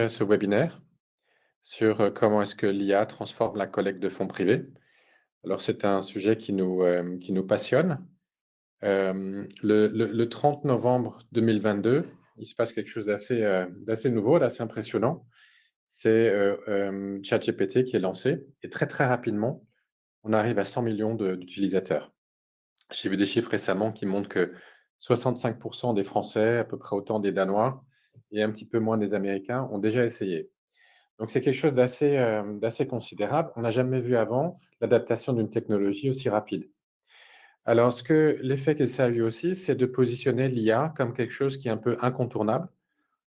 ce webinaire sur comment est-ce que l'IA transforme la collecte de fonds privés. Alors, c'est un sujet qui nous passionne. Le 30 novembre 2022, il se passe quelque chose d'assez nouveau, d'assez impressionnant. C'est ChatGPT qui est lancé et très, très rapidement, on arrive à 100 millions d'utilisateurs. J'ai vu des chiffres récemment qui montrent que 65% des Français, à peu près autant des Danois et un petit peu moins des Américains ont déjà essayé. Donc c'est quelque chose d'assez considérable. On n'a jamais vu avant l'adaptation d'une technologie aussi rapide. Alors l'effet que ça a eu aussi, c'est de positionner l'IA comme quelque chose qui est un peu incontournable,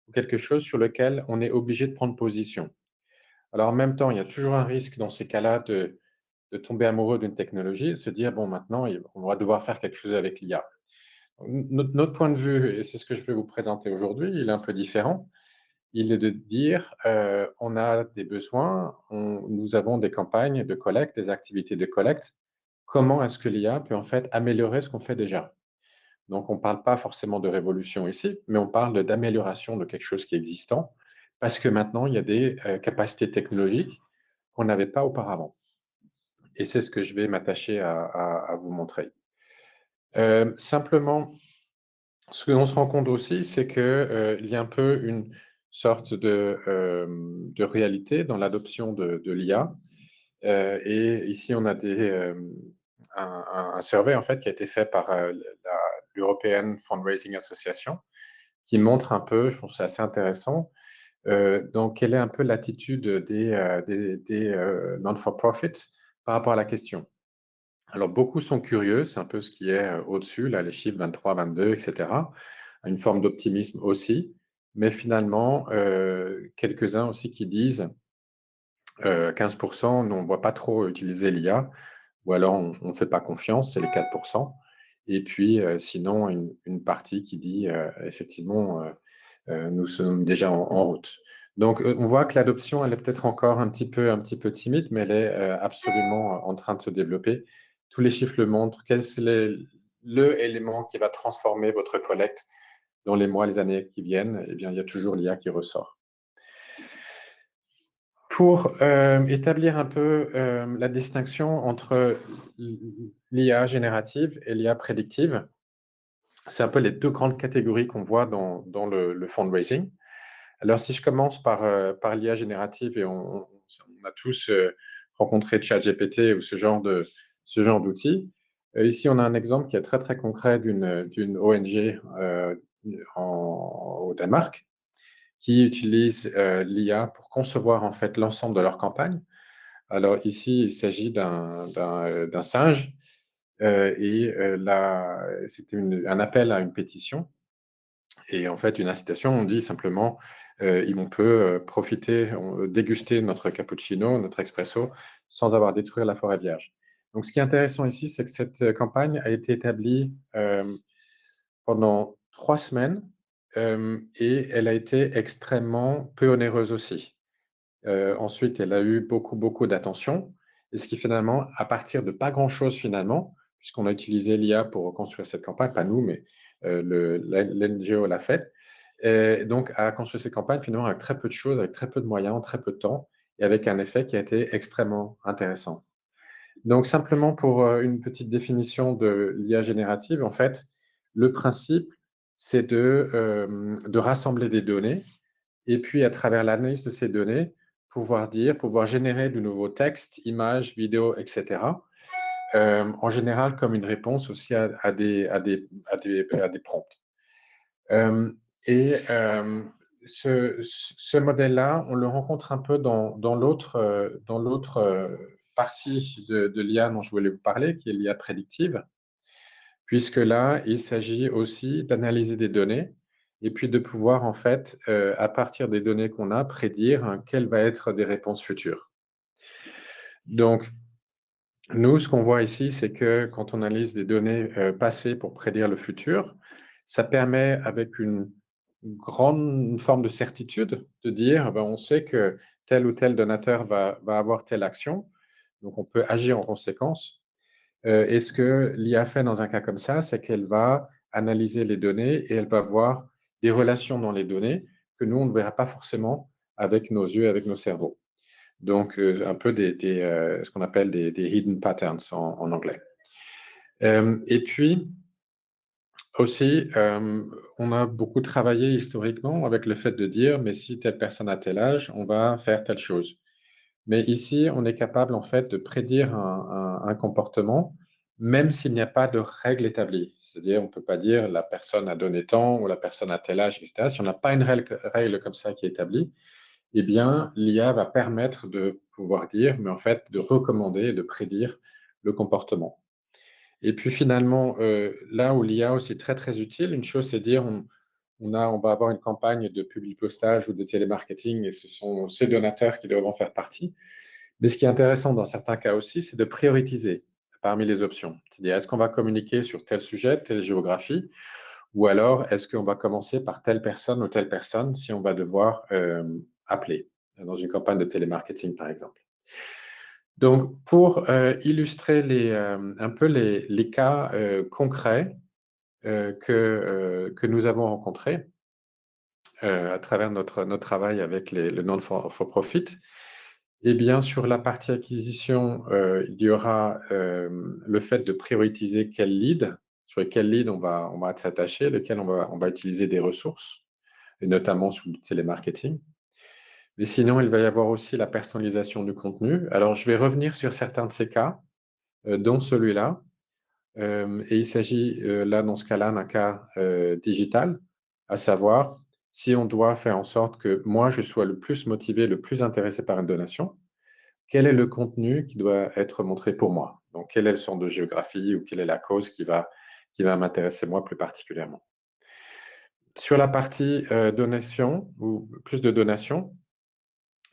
ou quelque chose sur lequel on est obligé de prendre position. Alors en même temps, il y a toujours un risque dans ces cas-là de tomber amoureux d'une technologie et de se dire, bon, maintenant, on va devoir faire quelque chose avec l'IA. Notre point de vue, et c'est ce que je vais vous présenter aujourd'hui, il est un peu différent. Il est de dire, on a des besoins, nous avons des campagnes de collecte, des activités de collecte. Comment est-ce que l'IA peut en fait améliorer ce qu'on fait déjà? Donc, on ne parle pas forcément de révolution ici, mais on parle d'amélioration de quelque chose qui est existant, parce que maintenant, il y a des capacités technologiques qu'on n'avait pas auparavant. Et c'est ce que je vais m'attacher à vous montrer. Simplement, ce que l'on se rend compte aussi, c'est qu'il y a un peu une sorte de réalité dans l'adoption de l'IA. Et ici, on a un survey en fait, qui a été fait par l'European Fundraising Association, qui montre un peu, je trouve ça assez intéressant, donc quelle est un peu l'attitude des non-for-profit par rapport à la question. Alors, beaucoup sont curieux, c'est un peu ce qui est au-dessus, là, les chiffres 23, 22, etc. Une forme d'optimisme aussi, mais finalement, quelques-uns aussi qui disent 15%, nous, on ne voit pas trop utiliser l'IA, ou alors on ne fait pas confiance, c'est les 4%. Et puis, sinon, une partie qui dit effectivement, nous sommes déjà en route. Donc, on voit que l'adoption, elle est peut-être encore un petit peu timide, mais elle est absolument en train de se développer. Tous les chiffres le montrent. Quel est le élément qui va transformer votre collecte dans les mois, les années qui viennent? Eh bien, il y a toujours l'IA qui ressort. Pour établir un peu la distinction entre l'IA générative et l'IA prédictive, c'est un peu les deux grandes catégories qu'on voit dans le fundraising. Alors, si je commence par l'IA générative, et on a tous rencontré ChatGPT ou ce genre d'outils. Ici, on a un exemple qui est très, très concret d'une ONG au Danemark qui utilise l'IA pour concevoir en fait l'ensemble de leur campagne. Alors ici, il s'agit d'un singe c'était un appel à une pétition et en fait une incitation. On dit simplement, on peut profiter, déguster notre cappuccino, notre expresso, sans avoir détruire la forêt vierge. Donc ce qui est intéressant ici, c'est que cette campagne a été établie pendant 3 semaines et elle a été extrêmement peu onéreuse aussi. Ensuite, elle a eu beaucoup, beaucoup d'attention et ce qui finalement, à partir de pas grand-chose finalement, puisqu'on a utilisé l'IA pour construire cette campagne, pas nous, mais l'NGO l'a fait, et donc a construit cette campagne finalement avec très peu de choses, avec très peu de moyens, en très peu de temps et avec un effet qui a été extrêmement intéressant. Donc simplement pour une petite définition de l'IA générative, en fait, le principe, c'est de rassembler des données et puis à travers l'analyse de ces données, pouvoir générer de nouveaux textes, images, vidéos, etc. En général comme une réponse aussi à des prompts. Euh, et ce modèle-là, on le rencontre un peu dans l'autre partie de l'IA dont je voulais vous parler, qui est l'IA prédictive, puisque là, il s'agit aussi d'analyser des données et puis de pouvoir, en fait, à partir des données qu'on a, prédire quelles vont être des réponses futures. Donc, nous, ce qu'on voit ici, c'est que quand on analyse des données passées pour prédire le futur, ça permet, avec une grande forme de certitude, de dire, ben, on sait que tel ou tel donateur va avoir telle action, donc on peut agir en conséquence. Et ce que l'IA fait dans un cas comme ça, c'est qu'elle va analyser les données et elle va voir des relations dans les données que nous, on ne verra pas forcément avec nos yeux, avec nos cerveaux. Donc, un peu ce qu'on appelle des hidden patterns en anglais. Et puis, aussi, on a beaucoup travaillé historiquement avec le fait de dire, mais si telle personne a tel âge, on va faire telle chose. Mais ici, on est capable en fait de prédire un comportement, même s'il n'y a pas de règle établie. C'est-à-dire, on ne peut pas dire la personne a donné tant ou la personne a tel âge, etc. Si on n'a pas une règle comme ça qui est établie, eh bien, l'IA va permettre de pouvoir dire, mais en fait, de recommander et de prédire le comportement. Et puis finalement, là où l'IA aussi est très, très utile, une chose, c'est dire, on va avoir une campagne de publipostage ou de télémarketing et ce sont ces donateurs qui devront faire partie. Mais ce qui est intéressant dans certains cas aussi, c'est de prioriser parmi les options. C'est-à-dire, est-ce qu'on va communiquer sur tel sujet, telle géographie, ou alors est-ce qu'on va commencer par telle personne ou telle personne si on va devoir appeler dans une campagne de télémarketing, par exemple. Donc, pour illustrer un peu les cas concrets que nous avons rencontrés à travers notre travail avec le non-for-profit, eh bien, sur la partie acquisition, il y aura le fait de prioriser quel lead, sur quel lead on va s'attacher, lequel on va utiliser des ressources, et notamment sous le télémarketing. Mais sinon, il va y avoir aussi la personnalisation du contenu. Alors, je vais revenir sur certains de ces cas, dont celui-là. Et il s'agit là, dans ce cas-là, d'un cas digital, à savoir si on doit faire en sorte que moi, je sois le plus motivé, le plus intéressé par une donation, quel est le contenu qui doit être montré pour moi? Donc, quelle est le sort de géographie ou quelle est la cause qui va m'intéresser moi plus particulièrement? Sur la partie donation ou plus de donations,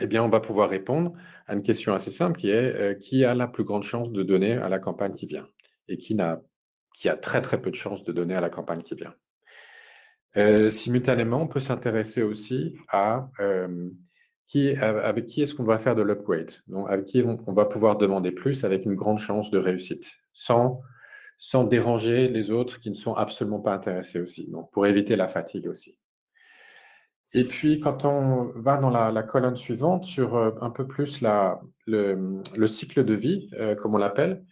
eh bien, on va pouvoir répondre à une question assez simple qui a la plus grande chance de donner à la campagne qui vient et qui a très très peu de chances de donner à la campagne qui vient. Simultanément, on peut s'intéresser aussi à avec qui est-ce qu'on va faire de l'upgrade, donc avec qui on va pouvoir demander plus avec une grande chance de réussite, sans déranger les autres qui ne sont absolument pas intéressés aussi, donc pour éviter la fatigue aussi. Et puis, quand on va dans la colonne suivante, sur un peu plus le cycle de vie, comme on l'appelle,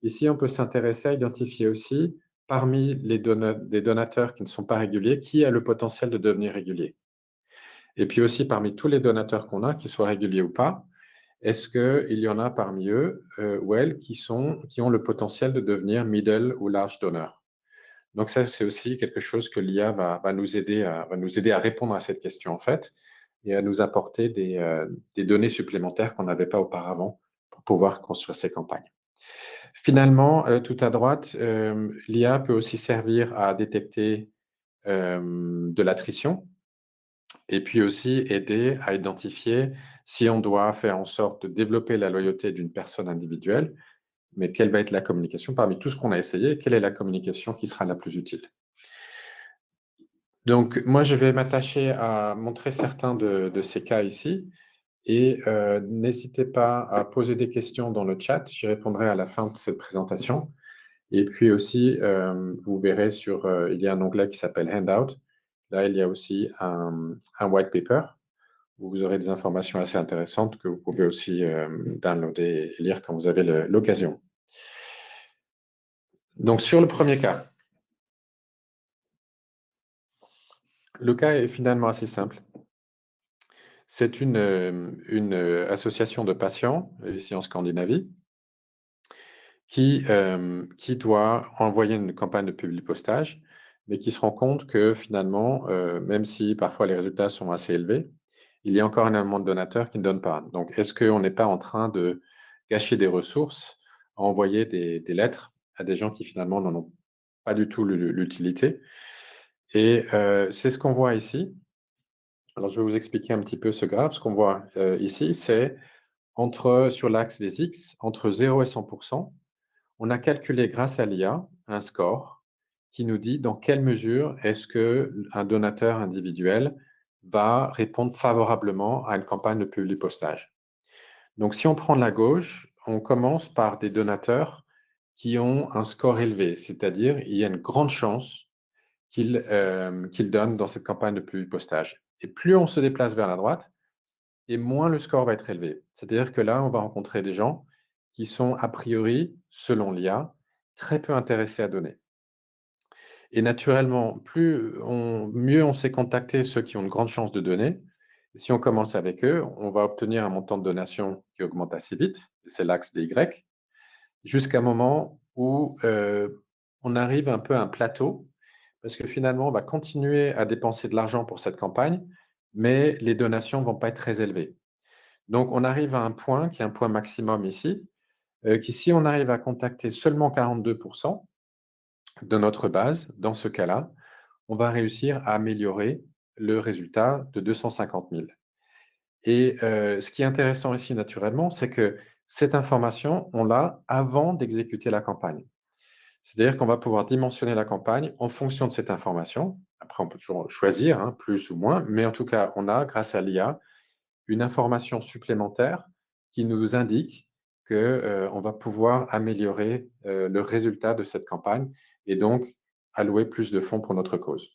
ici, on peut s'intéresser à identifier aussi, parmi les donateurs qui ne sont pas réguliers, qui a le potentiel de devenir régulier. Et puis aussi, parmi tous les donateurs qu'on a, qu'ils soient réguliers ou pas, est-ce qu'il y en a parmi eux ou elles qui ont le potentiel de devenir middle ou large donor? Donc ça, c'est aussi quelque chose que l'IA va nous aider à répondre à cette question, en fait, et à nous apporter des données supplémentaires qu'on n'avait pas auparavant pour pouvoir construire ces campagnes. Finalement, tout à droite, l'IA peut aussi servir à détecter de l'attrition et puis aussi aider à identifier si on doit faire en sorte de développer la loyauté d'une personne individuelle, mais quelle va être la communication parmi tout ce qu'on a essayé, quelle est la communication qui sera la plus utile. Donc, moi, je vais m'attacher à montrer certains de ces cas ici. Et n'hésitez pas à poser des questions dans le chat. J'y répondrai à la fin de cette présentation. Et puis aussi, vous verrez il y a un onglet qui s'appelle Handout. Là, il y a aussi un white paper où vous aurez des informations assez intéressantes que vous pouvez aussi downloader et lire quand vous avez l'occasion. Donc, sur le premier cas, le cas est finalement assez simple. C'est une association de patients, ici en Scandinavie, qui doit envoyer une campagne de publipostage, mais qui se rend compte que finalement, même si parfois les résultats sont assez élevés, il y a encore énormément de donateurs qui ne donnent pas. Donc, est-ce qu'on n'est pas en train de gâcher des ressources à envoyer des lettres à des gens qui finalement n'en ont pas du tout l'utilité? Et c'est ce qu'on voit ici. Alors, je vais vous expliquer un petit peu ce graphe. Ce qu'on voit ici, c'est sur l'axe des X, entre 0 et 100%, on a calculé grâce à l'IA un score qui nous dit dans quelle mesure est-ce qu'un donateur individuel va répondre favorablement à une campagne de publipostage. Donc, si on prend de la gauche, on commence par des donateurs qui ont un score élevé, c'est-à-dire il y a une grande chance qu'ils donnent dans cette campagne de publipostage. Et plus on se déplace vers la droite, et moins le score va être élevé. C'est-à-dire que là, on va rencontrer des gens qui sont a priori, selon l'IA, très peu intéressés à donner. Et naturellement, mieux on sait contacter ceux qui ont une grande chance de donner. Si on commence avec eux, on va obtenir un montant de donation qui augmente assez vite, c'est l'axe des Y, jusqu'à un moment où on arrive un peu à un plateau, parce que finalement, on va continuer à dépenser de l'argent pour cette campagne, mais les donations ne vont pas être très élevées. Donc, on arrive à un point qui est un point maximum ici, qui si on arrive à contacter seulement 42% de notre base, dans ce cas-là, on va réussir à améliorer le résultat de 250 000. Et ce qui est intéressant ici, naturellement, c'est que cette information, on l'a avant d'exécuter la campagne. C'est-à-dire qu'on va pouvoir dimensionner la campagne en fonction de cette information. Après, on peut toujours choisir, hein, plus ou moins, mais en tout cas, on a, grâce à l'IA, une information supplémentaire qui nous indique qu'on va pouvoir améliorer le résultat de cette campagne et donc allouer plus de fonds pour notre cause.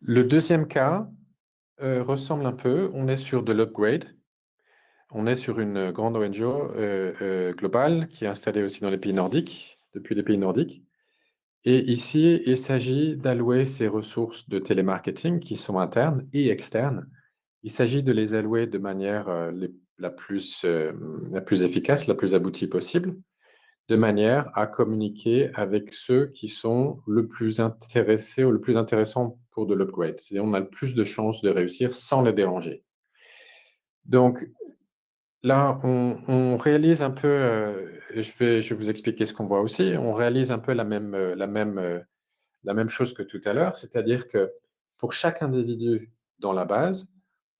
Le deuxième cas ressemble un peu, on est sur de l'upgrade. On est sur une grande ONG globale qui est installée aussi dans les pays nordiques, depuis les pays nordiques. Et ici, il s'agit d'allouer ces ressources de télémarketing qui sont internes et externes. Il s'agit de les allouer de manière la plus efficace, la plus aboutie possible, de manière à communiquer avec ceux qui sont le plus intéressés ou le plus intéressant pour de l'upgrade. C'est-à-dire on a le plus de chances de réussir sans les déranger. Donc là, on réalise un peu, je vais vous expliquer ce qu'on voit aussi, on réalise un peu la même chose que tout à l'heure, c'est-à-dire que pour chaque individu dans la base,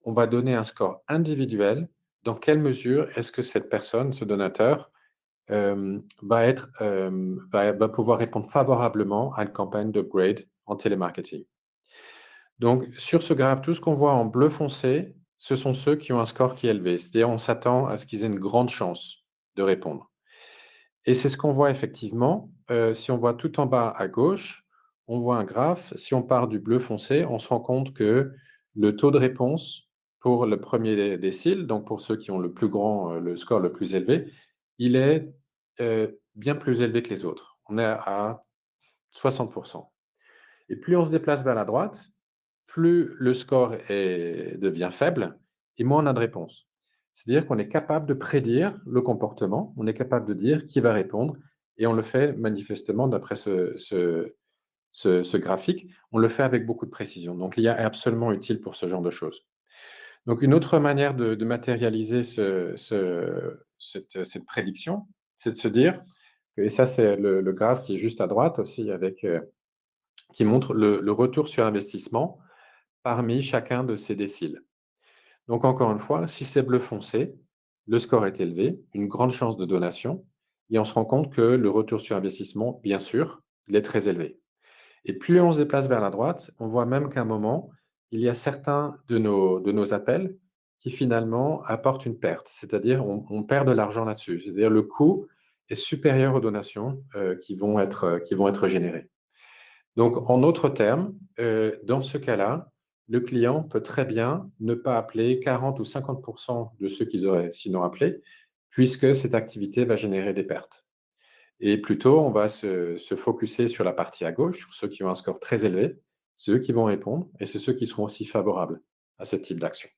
on va donner un score individuel. Dans quelle mesure est-ce que cette personne, ce donateur, va pouvoir répondre favorablement à une campagne d'upgrade en télémarketing. Donc, sur ce graphe, tout ce qu'on voit en bleu foncé, ce sont ceux qui ont un score qui est élevé. C'est-à-dire, on s'attend à ce qu'ils aient une grande chance de répondre. Et c'est ce qu'on voit effectivement. Si on voit tout en bas à gauche, on voit un graphe. Si on part du bleu foncé, on se rend compte que le taux de réponse pour le premier décile, donc pour ceux qui ont le score le plus élevé, il est bien plus élevé que les autres. On est à 60%. Et plus on se déplace vers la droite, plus le score devient faible et moins on a de réponses. C'est-à-dire qu'on est capable de prédire le comportement, on est capable de dire qui va répondre, et on le fait manifestement d'après ce graphique, on le fait avec beaucoup de précision. Donc l'IA est absolument utile pour ce genre de choses. Donc une autre manière de matérialiser cette prédiction, c'est de se dire, et ça c'est le graphe qui est juste à droite aussi, qui montre le retour sur investissement parmi chacun de ces déciles. Donc, encore une fois, si c'est bleu foncé, le score est élevé, une grande chance de donation, et on se rend compte que le retour sur investissement, bien sûr, il est très élevé. Et plus on se déplace vers la droite, on voit même qu'à un moment, il y a certains de nos appels qui finalement apportent une perte, c'est-à-dire on perd de l'argent là-dessus. C'est-à-dire le coût est supérieur aux donations qui vont être générées. Donc, en d'autres termes, dans ce cas-là, le client peut très bien ne pas appeler 40 ou 50% de ceux qu'ils auraient sinon appelés, puisque cette activité va générer des pertes. Et plutôt, on va se focuser sur la partie à gauche, sur ceux qui ont un score très élevé, ceux qui vont répondre, et c'est ceux qui seront aussi favorables à ce type d'action.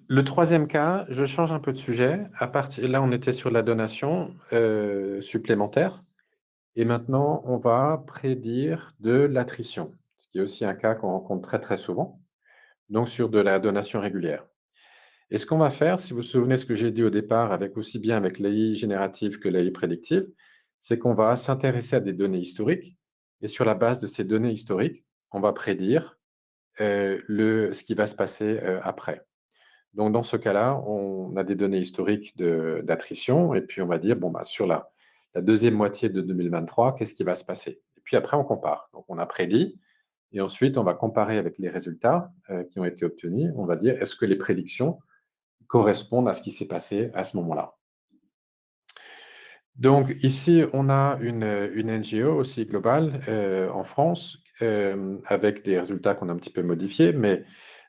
Le troisième cas, je change un peu de sujet. Là, on était sur la donation supplémentaire. Et maintenant, on va prédire de l'attrition, ce qui est aussi un cas qu'on rencontre très, très souvent, donc sur de la donation régulière. Et ce qu'on va faire, si vous vous souvenez ce que j'ai dit au départ, aussi bien avec l'AI générative que l'AI prédictive, c'est qu'on va s'intéresser à des données historiques, et sur la base de ces données historiques, on va prédire ce qui va se passer après. Donc, dans ce cas-là, on a des données historiques d'attrition, et puis on va dire, bon, bah, sur la deuxième moitié de 2023, qu'est-ce qui va se passer? Et puis après, on compare. Donc, on a prédit, et ensuite, on va comparer avec les résultats qui ont été obtenus. On va dire, est-ce que les prédictions correspondent à ce qui s'est passé à ce moment-là? Donc ici, on a une NGO aussi globale en France avec des résultats qu'on a un petit peu modifiés, mais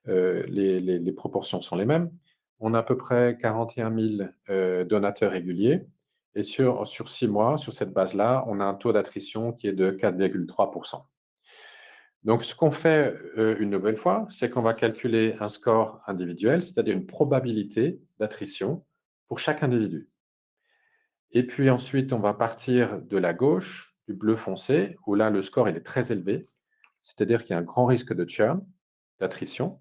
les proportions sont les mêmes. On a à peu près 41 000 donateurs réguliers et sur 6 mois, sur cette base-là, on a un taux d'attrition qui est de 4,3%. Donc ce qu'on fait une nouvelle fois, c'est qu'on va calculer un score individuel, c'est-à-dire une probabilité d'attrition pour chaque individu. Et puis ensuite, on va partir de la gauche, du bleu foncé, où là, le score il est très élevé, c'est-à-dire qu'il y a un grand risque de churn, d'attrition.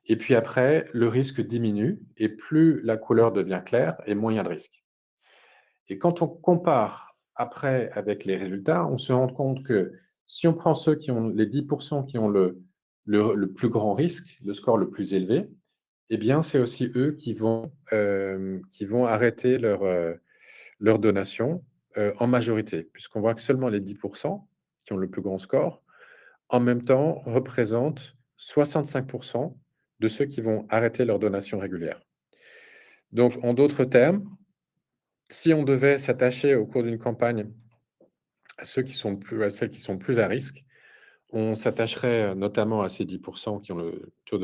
Et puis après, le risque diminue, et plus la couleur devient claire, et moins il y a de risque. Et quand on compare après avec les résultats, on se rend compte que si on prend ceux qui ont les 10% qui ont le plus grand risque, le score le plus élevé, eh bien, c'est aussi eux qui vont arrêter leur donation en majorité, puisqu'on voit que seulement les 10% qui ont le plus grand score, en même temps, représentent 65% de ceux qui vont arrêter leur donation régulière. Donc, en d'autres termes, si on devait s'attacher au cours d'une campagne à celles qui sont plus à risque, on s'attacherait notamment à ces 10% qui ont le taux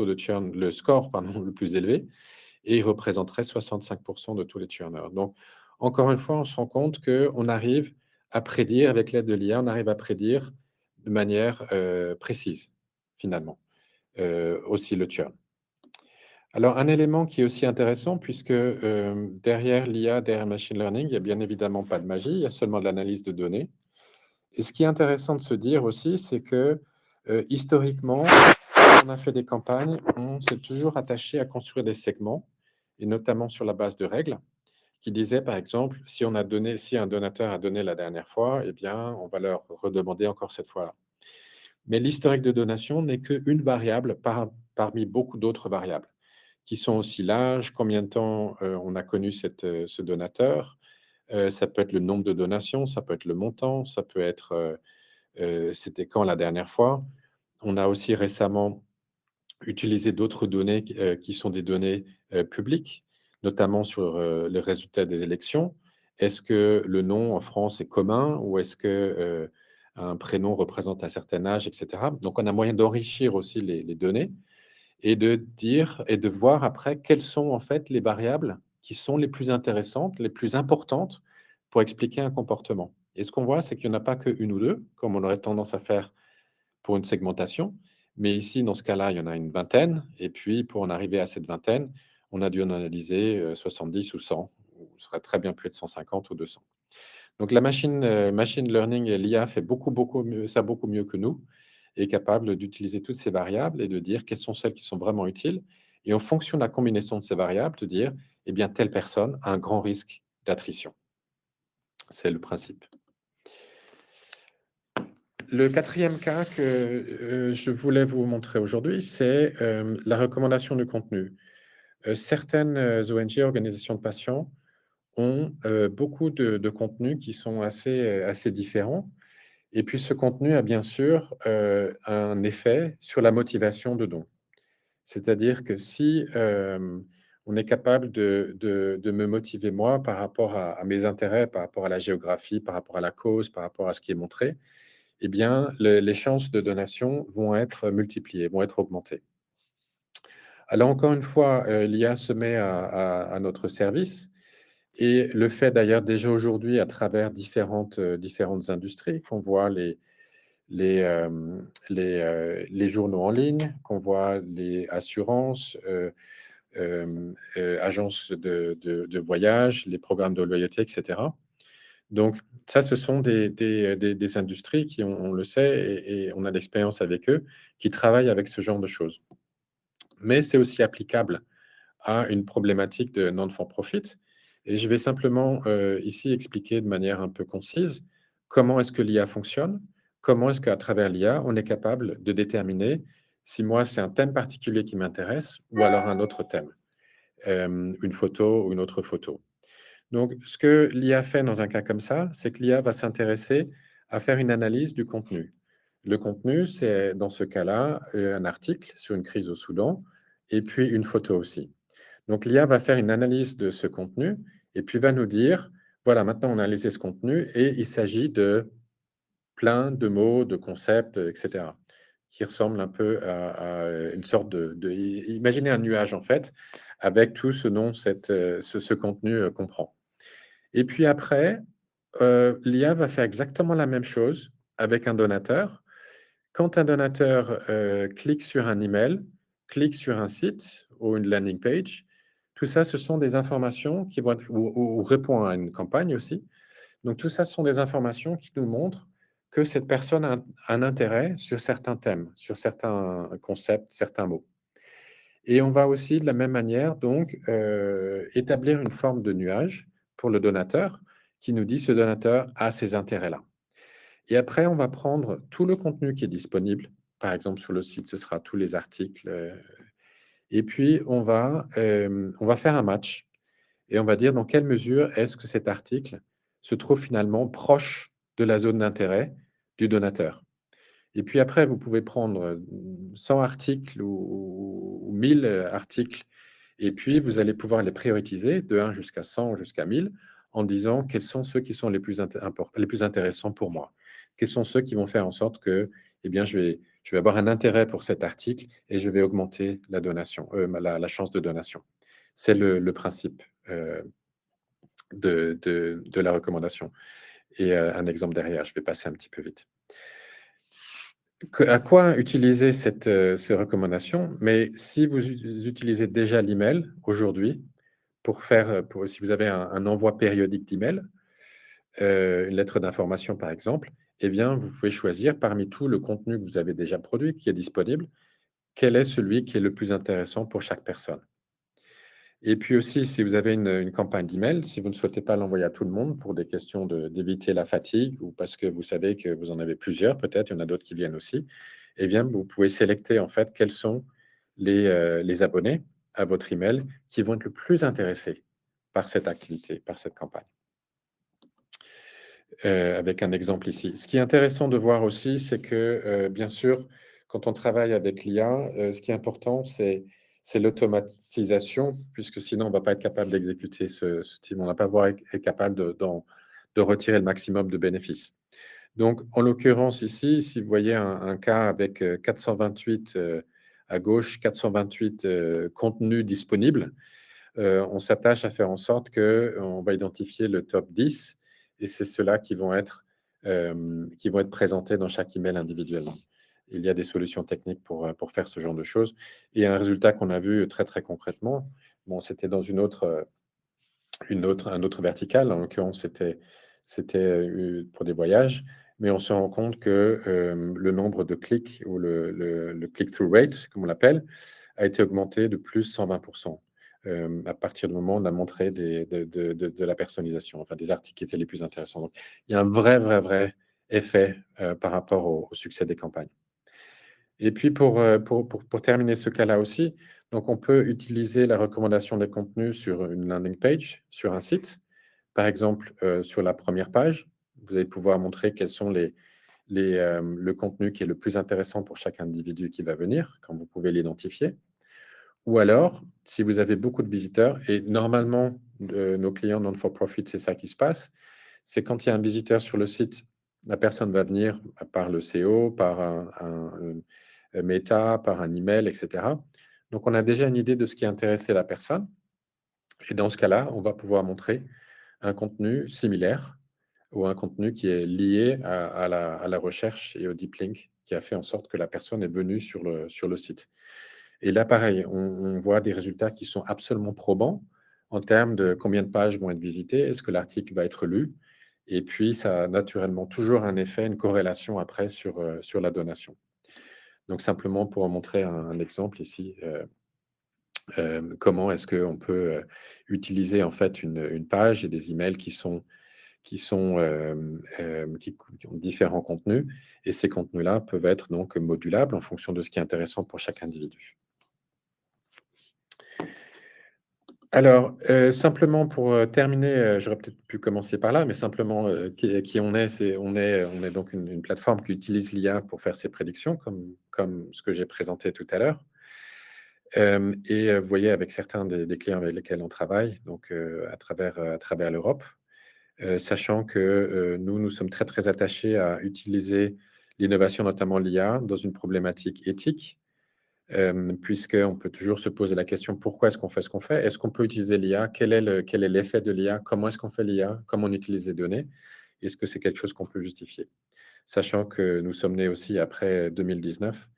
de churn, le score pardon, le plus élevé, et ils représenteraient 65% de tous les churners. Donc, encore une fois, on se rend compte qu'on arrive à prédire, avec l'aide de l'IA, on arrive à prédire de manière précise, finalement, aussi le churn. Alors, un élément qui est aussi intéressant, puisque derrière l'IA, derrière machine learning, il n'y a bien évidemment pas de magie, il y a seulement de l'analyse de données. Et ce qui est intéressant de se dire aussi, c'est que historiquement, quand on a fait des campagnes, on s'est toujours attaché à construire des segments, et notamment sur la base de règles, qui disaient, par exemple, si un donateur a donné la dernière fois, eh bien, on va leur redemander encore cette fois-là. Mais l'historique de donation n'est qu'une variable parmi beaucoup d'autres variables, qui sont aussi l'âge, combien de temps on a connu ce donateur, ça peut être le nombre de donations, ça peut être le montant, ça peut être c'était quand la dernière fois. On a aussi récemment utilisé d'autres données qui sont des données publiques, notamment sur les résultats des élections. Est-ce que le nom en France est commun ou est-ce que un prénom représente un certain âge, etc. Donc, on a moyen d'enrichir aussi les données et de dire et de voir après quelles sont en fait les variables qui sont les plus intéressantes, les plus importantes pour expliquer un comportement. Et ce qu'on voit, c'est qu'il n'y en a pas qu'une ou deux, comme on aurait tendance à faire pour une segmentation. Mais ici, dans ce cas-là, il y en a une vingtaine. Et puis, pour en arriver à cette vingtaine, on a dû en analyser 70 ou 100, ou ce serait très bien pu être 150 ou 200. Donc, la machine learning et l'IA fait beaucoup mieux, ça beaucoup mieux que nous, est capable d'utiliser toutes ces variables et de dire quelles sont celles qui sont vraiment utiles. Et en fonction de la combinaison de ces variables, de dire, eh bien, telle personne a un grand risque d'attrition. C'est le principe. Le quatrième cas que je voulais vous montrer aujourd'hui, c'est la recommandation du contenu. Certaines ONG, organisations de patients, ont beaucoup de contenus qui sont assez différents. Et puis ce contenu a bien sûr un effet sur la motivation de don. C'est-à-dire que si on est capable de me motiver moi par rapport à mes intérêts, par rapport à la géographie, par rapport à la cause, par rapport à ce qui est montré, eh bien, les chances de donation vont être multipliées, vont être augmentées. Alors, encore une fois, l'IA se met à notre service et le fait d'ailleurs déjà aujourd'hui à travers différentes industries, qu'on voit les journaux en ligne, qu'on voit les assurances, agences de voyage, les programmes de loyauté, etc. Donc, ça, ce sont des industries qui, on le sait, et on a l'expérience avec eux, qui travaillent avec ce genre de choses. Mais c'est aussi applicable à une problématique de non-for-profit. Et je vais simplement ici expliquer de manière un peu concise comment est-ce que l'IA fonctionne, comment est-ce qu'à travers l'IA, on est capable de déterminer si moi, c'est un thème particulier qui m'intéresse ou alors un autre thème, une photo ou une autre photo. Donc, ce que l'IA fait dans un cas comme ça, c'est que l'IA va s'intéresser à faire une analyse du contenu. Le contenu, c'est dans ce cas-là un article sur une crise au Soudan et puis une photo aussi. Donc, l'IA va faire une analyse de ce contenu et puis va nous dire, voilà, maintenant on a analysé ce contenu et il s'agit de plein de mots, de concepts, et cetera, qui ressemblent un peu à une sorte imaginez un nuage, en fait, avec tout ce dont ce contenu, comprend. Et puis après, l'IA va faire exactement la même chose avec un donateur. Quand un donateur, clique sur un email, clique sur un site ou une landing page, tout ça, ce sont des informations qui vont être ou répond à une campagne aussi. Donc tout ça, ce sont des informations qui nous montrent que cette personne a un intérêt sur certains thèmes, sur certains concepts, certains mots. Et on va aussi de la même manière donc, établir une forme de nuage pour le donateur qui nous dit: «Ce donateur a ces intérêts-là». Et après, on va prendre tout le contenu qui est disponible. Par exemple, sur le site, ce sera tous les articles, et puis on va faire un match et on va dire dans quelle mesure est-ce que cet article se trouve finalement proche de la zone d'intérêt du donateur. Et puis après, vous pouvez prendre, 100 articles ou 1000 articles et puis vous allez pouvoir les prioriser de 1 jusqu'à 100, jusqu'à 1000 en disant: «Quels sont ceux qui sont les plus intéressants pour moi? Quels sont ceux qui vont faire en sorte que, eh bien, je vais avoir un intérêt pour cet article et je vais augmenter la donation, la chance de donation». C'est le principe, de la recommandation et un exemple derrière, je vais passer un petit peu vite. À quoi utiliser ces recommandations? Mais si vous utilisez déjà l'email aujourd'hui si vous avez un envoi périodique d'email, une lettre d'information par exemple, eh bien, vous pouvez choisir parmi tout le contenu que vous avez déjà produit, qui est disponible, quel est celui qui est le plus intéressant pour chaque personne. Et puis aussi, si vous avez une campagne d'email, si vous ne souhaitez pas l'envoyer à tout le monde pour des questions d'éviter la fatigue ou parce que vous savez que vous en avez plusieurs, peut-être, il y en a d'autres qui viennent aussi, eh bien, vous pouvez sélecter en fait quels sont les abonnés à votre email qui vont être le plus intéressés par cette activité, par cette campagne. Avec un exemple ici. Ce qui est intéressant de voir aussi, c'est que, bien sûr, quand on travaille avec l'IA, ce qui est important, c'est l'automatisation, puisque sinon on ne va pas être capable d'exécuter ce type on va pas pouvoir être capable de retirer le maximum de bénéfices. Donc en l'occurrence ici, si vous voyez un cas avec, 428, à gauche, 428, contenus disponibles, on s'attache à faire en sorte qu'on va identifier le top 10 et c'est ceux-là qui vont être présentés dans chaque email individuellement. Il y a des solutions techniques pour faire ce genre de choses et un résultat qu'on a vu très, très concrètement, bon, c'était dans un autre vertical, en l'occurrence, c'était, pour des voyages, mais on se rend compte que, le nombre de clics ou le click-through rate, comme on l'appelle, a été augmenté de plus 120 à partir du moment où on a montré de la personnalisation, enfin des articles qui étaient les plus intéressants. Donc il y a un vrai, vrai, vrai effet, par rapport au succès des campagnes. Et puis pour terminer ce cas-là aussi, donc on peut utiliser la recommandation des contenus sur une landing page, sur un site. Par exemple, sur la première page, vous allez pouvoir montrer quels sont le contenu qui est le plus intéressant pour chaque individu qui va venir, quand vous pouvez l'identifier. Ou alors, si vous avez beaucoup de visiteurs et normalement, nos clients non for profit, c'est ça qui se passe, c'est quand il y a un visiteur sur le site, la personne va venir par le SEO, par Meta, par un email, et cetera. Donc on a déjà une idée de ce qui intéressait la personne et dans ce cas-là, on va pouvoir montrer un contenu similaire ou un contenu qui est lié à la recherche et au deep link qui a fait en sorte que la personne est venue sur le site. Et là, pareil, on voit des résultats qui sont absolument probants en termes de combien de pages vont être visitées, est-ce que l'article va être lu? Et puis ça a naturellement toujours un effet, une corrélation après sur la donation. Donc simplement pour en montrer un exemple ici, comment est-ce qu'on peut, utiliser en fait une page et des emails qui ont différents contenus et ces contenus-là peuvent être donc modulables en fonction de ce qui est intéressant pour chaque individu. Alors, simplement pour, terminer, j'aurais peut-être pu commencer par là, mais simplement, qui on est, on est donc une plateforme qui utilise l'IA pour faire ses prédictions comme ce que j'ai présenté tout à l'heure. Et vous voyez avec certains des clients avec lesquels on travaille, donc à travers l'Europe. sachant que, nous sommes très, très attachés à utiliser l'innovation, notamment l'IA, dans une problématique éthique, puisqu'on peut toujours se poser la question: «Pourquoi est-ce qu'on fait ce qu'on fait? Est-ce qu'on peut utiliser l'IA? Quel est l'effet de l'IA? Comment est-ce qu'on fait l'IA? Comment on utilise les données? Est-ce que c'est quelque chose qu'on peut justifier?» Sachant que nous sommes nés aussi après 2019,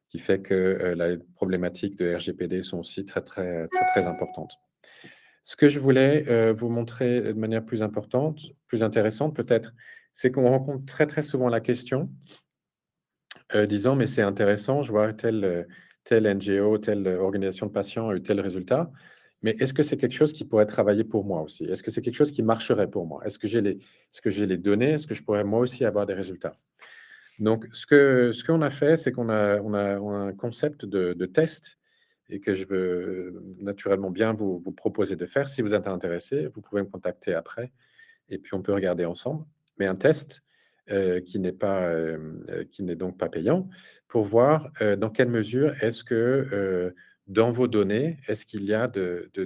qui fait que, la problématique de RGPD sont aussi très, très, très, très importantes. Ce que je voulais, vous montrer de manière plus importante, plus intéressante peut-être, c'est qu'on rencontre très, très souvent la question, disant: «Mais c'est intéressant, je vois telle NGO, telle organisation de patients a eu tel résultat, mais est-ce que c'est quelque chose qui pourrait travailler pour moi aussi? Est-ce que c'est quelque chose qui marcherait pour moi? Est-ce que j'ai les données? Est-ce que je pourrais moi aussi avoir des résultats?» Donc ce qu'on a fait, c'est qu'on a un concept de test et que je veux naturellement bien vous proposer de faire. Si vous êtes intéressé, vous pouvez me contacter après et puis on peut regarder ensemble. Mais un test, qui n'est donc pas payant, pour voir, dans quelle mesure est-ce que, dans vos données, est-ce qu'il y a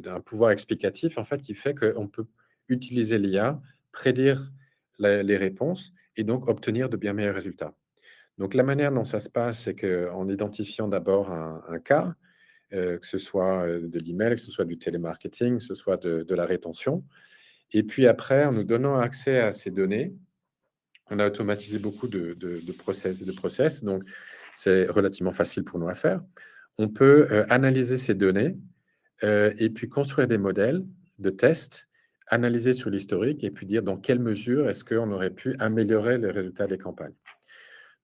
un pouvoir explicatif, en fait, qui fait qu'on peut utiliser l'IA, prédire la les réponses et donc obtenir de bien meilleurs résultats. Donc la manière dont ça se passe, c'est qu'en identifiant d'abord un cas, que ce soit, de l'email, que ce soit du télémarketing, que ce soit de la rétention et puis après, en nous donnant accès à ces données, on a automatisé beaucoup de process, donc c'est relativement facile pour nous à faire. On peut, analyser ces données, et puis construire des modèles de tests, analyser sur l'historique et puis dire dans quelle mesure est-ce qu'on aurait pu améliorer les résultats des campagnes.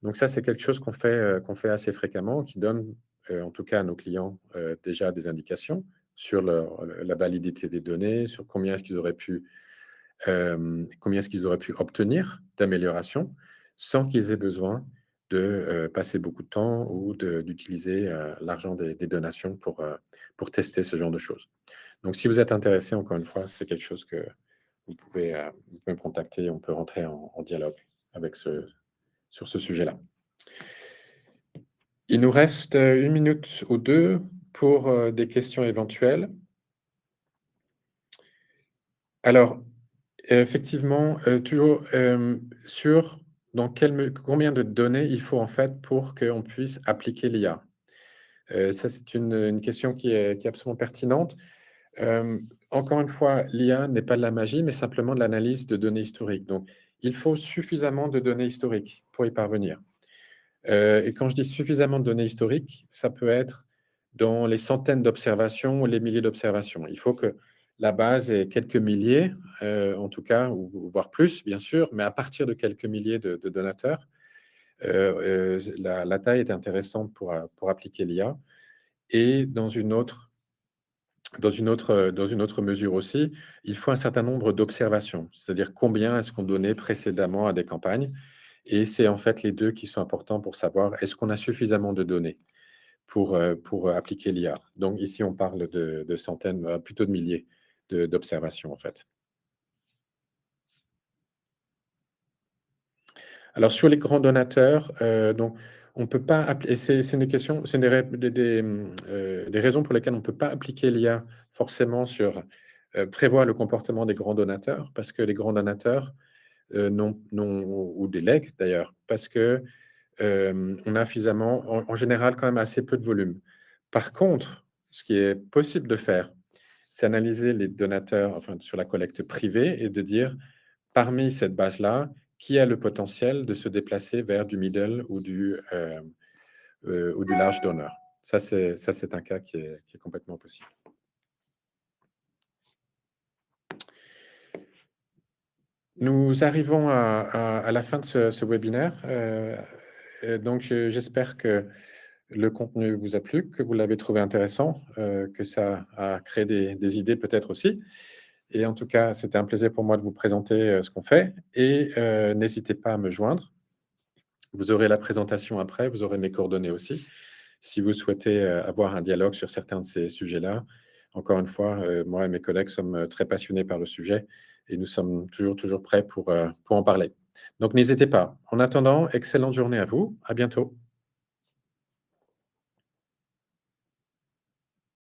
Donc ça, c'est quelque chose qu'on fait assez fréquemment, qui donne, en tout cas à nos clients, déjà des indications sur la validité des données, sur combien est-ce qu'ils auraient pu obtenir d'amélioration sans qu'ils aient besoin de, passer beaucoup de temps ou d'utiliser, l'argent des donations pour tester ce genre de choses. Donc si vous êtes intéressé, encore une fois, c'est quelque chose que vous pouvez me contacter et on peut rentrer en dialogue avec sur ce sujet-là. Il nous reste, 1 minute ou 2 pour, des questions éventuelles. Alors, effectivement, toujours, sur dans quelle me combien de données il faut en fait pour qu'on puisse appliquer l'IA? Ça c'est une question qui est absolument pertinente. Encore une fois, l'IA n'est pas de la magie, mais simplement de l'analyse de données historiques. Donc, il faut suffisamment de données historiques pour y parvenir. Et quand je dis suffisamment de données historiques, ça peut être dans les centaines d'observations ou les milliers d'observations. Il faut que la base ait quelques milliers, en tout cas, ou voire plus, bien sûr, mais à partir de quelques milliers de donateurs, la taille est intéressante pour appliquer l'IA. Et dans une autre mesure aussi, il faut un certain nombre d'observations, c'est-à-dire combien est-ce qu'on donnait précédemment à des campagnes et c'est en fait les 2 qui sont importants pour savoir est-ce qu'on a suffisamment de données pour appliquer l'IA. Donc ici, on parle de centaines, plutôt de milliers d'observations, en fait. Alors sur les grands donateurs, donc on peut pas appli et c'est des questions, c'est des raisons pour lesquelles on ne peut pas appliquer l'IA forcément sur, prévoir le comportement des grands donateurs, parce que les grands donateurs, n'ont ou des legs d'ailleurs, parce que, on a suffisamment en général quand même assez peu de volume. Par contre, ce qui est possible de faire, c'est analyser les donateurs, enfin sur la collecte privée et de dire: «Parmi cette base-là, qui a le potentiel de se déplacer vers du middle ou du large donor?» Ça c'est un cas qui est complètement possible. Nous arrivons à la fin de ce webinaire, donc j'espère que le contenu vous a plu, que vous l'avez trouvé intéressant, que ça a créé des idées peut-être aussi et en tout cas, c'était un plaisir pour moi de vous présenter, ce qu'on fait et n'hésitez pas à me joindre. Vous aurez la présentation après, vous aurez mes coordonnées aussi. Si vous souhaitez, avoir un dialogue sur certains de ces sujets-là, encore une fois, moi et mes collègues sommes, très passionnés par le sujet et nous sommes toujours, toujours prêts pour en parler. Donc n'hésitez pas. En attendant, excellente journée à vous. À bientôt.